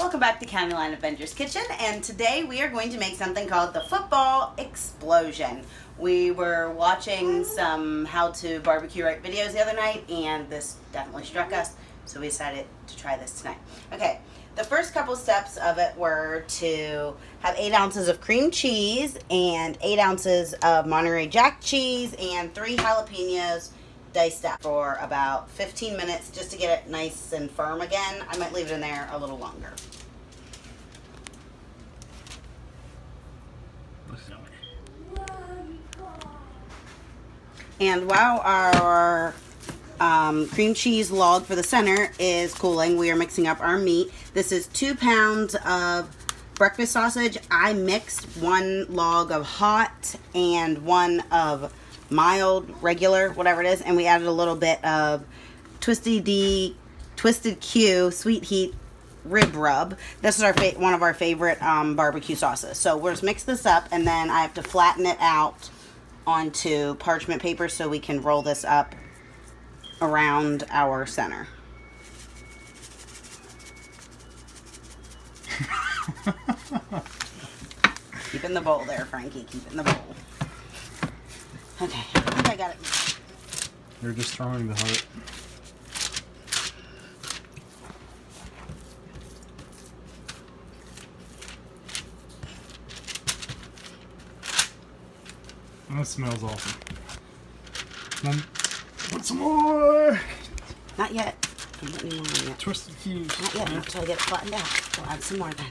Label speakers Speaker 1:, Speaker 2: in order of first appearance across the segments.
Speaker 1: Welcome back to County Line Avengers Kitchen, and today we are going to make something called the football explosion. We were watching some how to barbecue right videos the other night, and this definitely struck us, so we decided to try this tonight. Okay, the first couple steps of it were to have 8 ounces of cream cheese and 8 ounces of Monterey Jack cheese and 3 jalapeños diced up for about 15 minutes just to get it nice and firm again. I might leave it in there a little longer. And while our cream cheese log for the center is cooling, we are mixing up our meat. This is 2 pounds of breakfast sausage. I mixed 1 log of hot and 1 of mild, regular, whatever it is, and we added a little bit of Twisted Q sweet heat rib rub. This is our one of our favorite barbecue sauces. So we'll just mix this up, and then I have to flatten it out onto parchment paper so we can roll this up around our center. Keep in the bowl there, Frankie. Keep in the bowl. Okay, I think I got it.
Speaker 2: You're just throwing the heart. That smells awesome. Put some more.
Speaker 1: Not yet. I'm putting any more in yet.
Speaker 2: Twisted Q's.
Speaker 1: Not yet, not until I get it flattened out. We'll add some more then.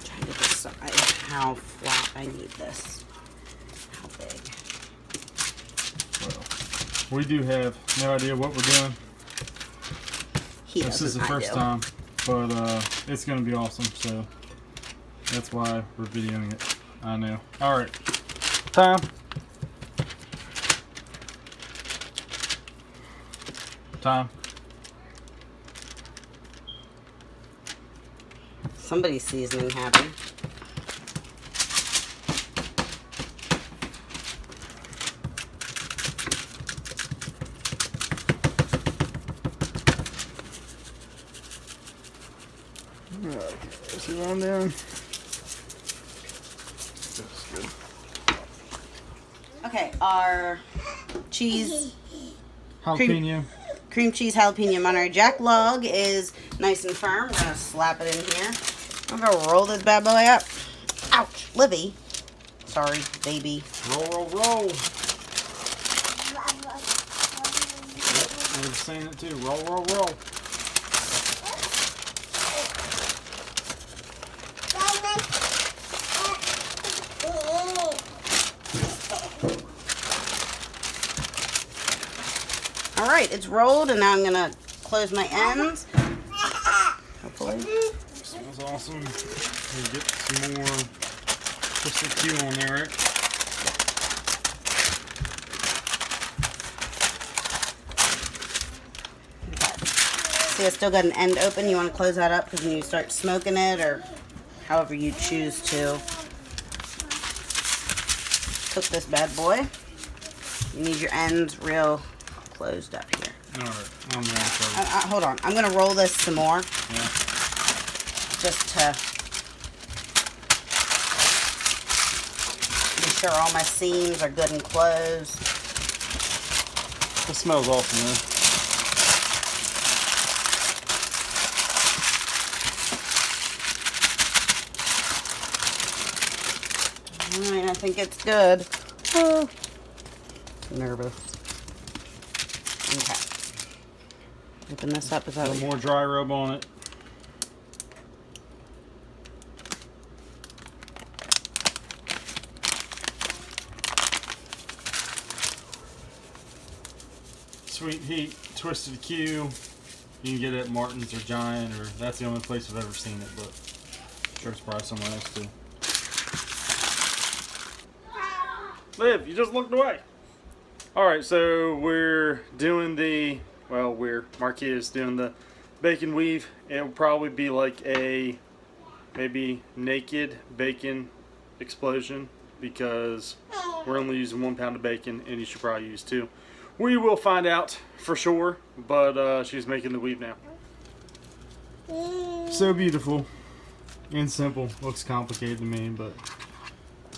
Speaker 1: Trying to decide how flat I need this. How big.
Speaker 2: Well, we do have no idea what we're doing. This is the first time, but it's going to be awesome, so that's why we're videoing it. I know. Alright. Time.
Speaker 1: Somebody's seasoning happy.
Speaker 2: Okay, this is on there. That's good.
Speaker 1: Okay, our cheese,
Speaker 2: Jalapeno.
Speaker 1: cream cheese jalapeno Monterey Jack log is nice and firm. I'm gonna slap it in here. I'm gonna roll this bad boy up. Ouch, Livy. Sorry, baby.
Speaker 2: Roll, roll, roll. Yep, I was saying it too. Roll, roll, roll.
Speaker 1: Alright, it's rolled, and now I'm gonna close my ends. Hopefully.
Speaker 2: Smells awesome. We'll get some more Twisted Q on there, right?
Speaker 1: See, I still got an end open. You want to close that up because when you start smoking it, or however you choose to cook this bad boy, you need your ends real closed up here.
Speaker 2: Alright, I'm ready.
Speaker 1: Hold on. I'm going to roll this some more.
Speaker 2: Yeah.
Speaker 1: Just to be sure all my seams are good and closed.
Speaker 2: It smells awesome, man.
Speaker 1: Alright, I think it's good. Oh, nervous. Okay. Open this up. Is that
Speaker 2: a little more dry rub on it. Sweet heat, Twisted Q. You can get it at Martin's or Giant, or that's the only place I've ever seen it, but I'm sure it's probably somewhere else too. Liv, you just looked away. Alright, so we're doing the, Marquis is doing the bacon weave. It will probably be like a maybe naked bacon explosion. because we're only using 1 pound of bacon, and you should probably use 2. We will find out for sure, but she's making the weave now. So beautiful and simple. Looks complicated to me, but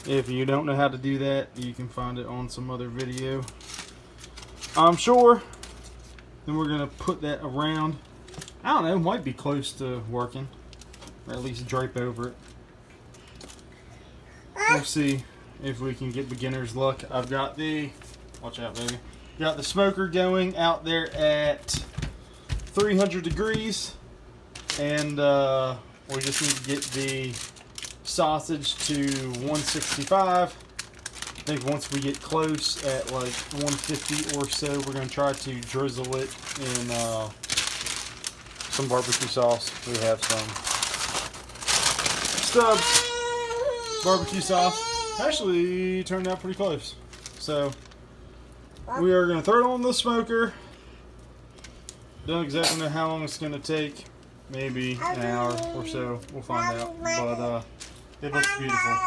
Speaker 2: if you don't know how to do that, you can find it on some other video, I'm sure. Then we're gonna put that around. I don't know, it might be close to working, or at least drape over it. We'll see if we can get beginner's luck. I've got the, watch out baby, got the smoker going out there at 300 degrees, and we just need to get the sausage to 165. I think once we get close at like 150 or so, we're going to try to drizzle it in some barbecue sauce. We have some Stubbs barbecue sauce. Actually turned out pretty close. So we are going to throw it on the smoker. Don't exactly know how long it's going to take. Maybe an hour or so. We'll find out. But it looks beautiful.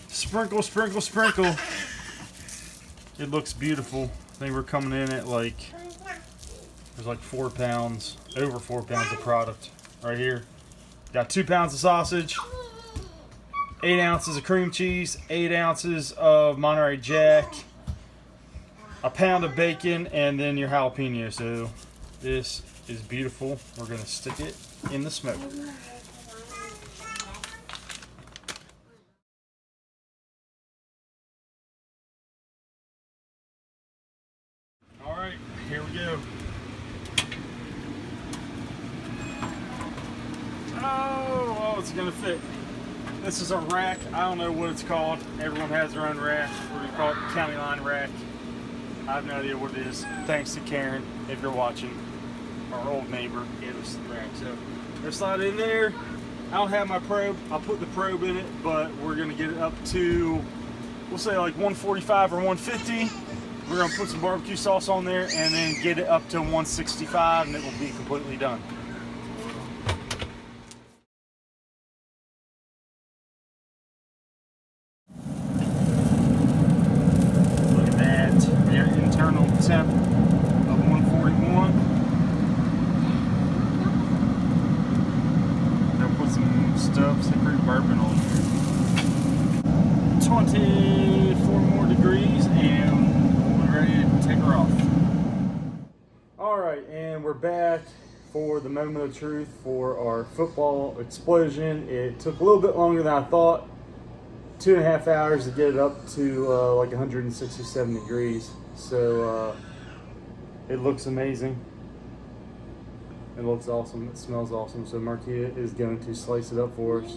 Speaker 2: Sprinkle, sprinkle, sprinkle. It looks beautiful. I think we're coming in at like, there's like 4 pounds, over 4 pounds of product right here. Got 2 pounds of sausage, 8 ounces of cream cheese, 8 ounces of Monterey Jack, a pound of bacon, and then your jalapeno. So this is beautiful. We're gonna stick it in the smoker. All right, here we go. Oh, it's gonna fit. This is a rack. I don't know what it's called. Everyone has their own rack. We're gonna call it the county line rack. I have no idea what it is. Thanks to Karen, if you're watching. Our old neighbor gave us the rack. So we're slide in there. I don't have my probe. I'll put the probe in it, but we're gonna get it up to, we'll say like 145 or 150. We're gonna put some barbecue sauce on there and then get it up to 165, and it will be completely done. Look at that. We got internal temp of 141. I'll put some Stubbs hickory bourbon on there. 24 more degrees, and ready to take her off. Alright, and we're back for the moment of truth for our football explosion. It took a little bit longer than I thought. 2.5 hours to get it up to like 167 degrees. So it looks amazing. It looks awesome. It smells awesome. So Marquia is going to slice it up for us.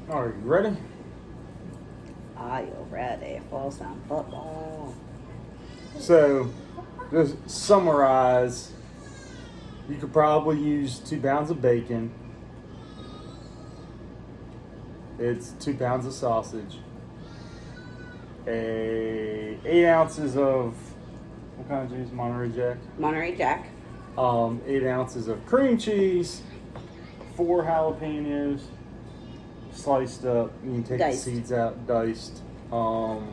Speaker 2: Are you ready?
Speaker 1: Are you ready for some football?
Speaker 2: So, just summarize. You could probably use 2 pounds of bacon. It's 2 pounds of sausage. 8 ounces of, what kind of cheese? Monterey Jack?
Speaker 1: Monterey Jack.
Speaker 2: 8 ounces of cream cheese. 4 jalapeños. Sliced up. You can take
Speaker 1: Diced.
Speaker 2: the seeds out, diced. Oh,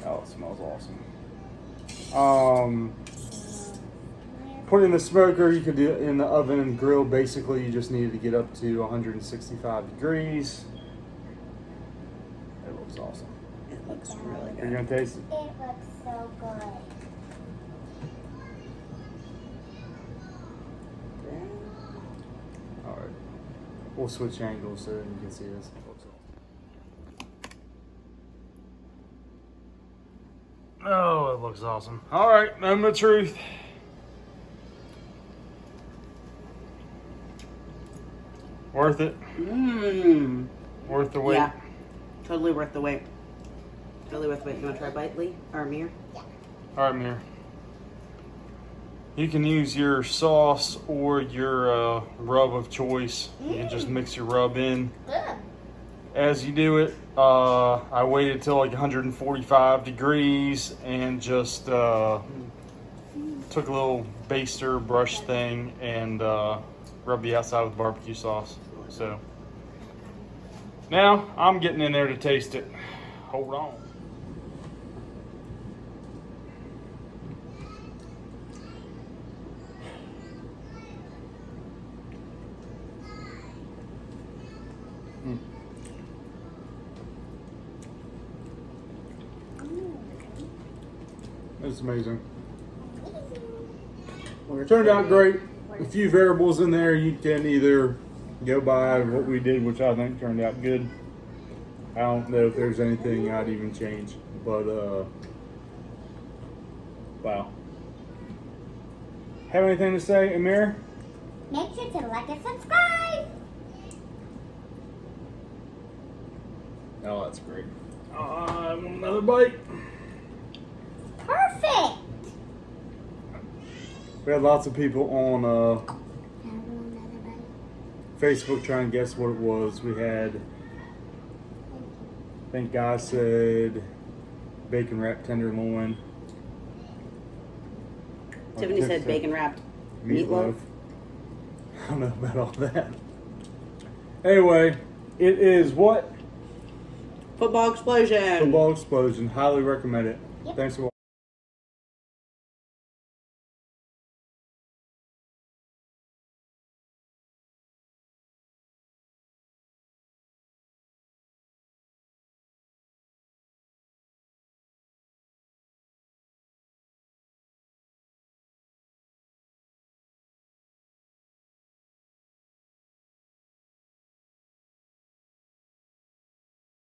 Speaker 2: it smells awesome. Put it in the smoker. You could do it in the oven and grill. Basically, you just needed to get up to 165 degrees. It looks awesome.
Speaker 1: It looks really
Speaker 2: Are you
Speaker 1: good.
Speaker 2: gonna taste it?
Speaker 3: It looks so good.
Speaker 2: All right. We'll switch angles so you can see this. It looks awesome. Oh, it looks awesome. All right, moment of truth. Worth it.
Speaker 1: Mmm.
Speaker 2: Worth the wait.
Speaker 1: Yeah. Totally worth the wait. Totally worth the wait. You want to try a bite, Lee? Or Amir?
Speaker 2: All right, Mir. You can use your sauce or your rub of choice. You can just mix your rub in.
Speaker 3: Good.
Speaker 2: As you do it, I waited till like 145 degrees and just took a little baster brush thing and rubbed the outside with barbecue sauce. So now I'm getting in there to taste it. Hold on. It's amazing. Well, it turned out great. A few variables in there. You can either go by what we did, which I think turned out good. I don't know if there's anything I'd even change, but wow. Have anything to say, Amir?
Speaker 3: Make sure to like and subscribe.
Speaker 2: Oh, that's great. I want another bite.
Speaker 3: Perfect.
Speaker 2: We had lots of people on Facebook trying to guess what it was. We had, I think Guy said bacon wrapped tenderloin.
Speaker 1: Tiffany said bacon wrapped meatloaf.
Speaker 2: I don't know about all that. Anyway, it is what?
Speaker 1: Football explosion.
Speaker 2: Football Explosion. Highly recommend it.
Speaker 3: Yep.
Speaker 2: Thanks for watching.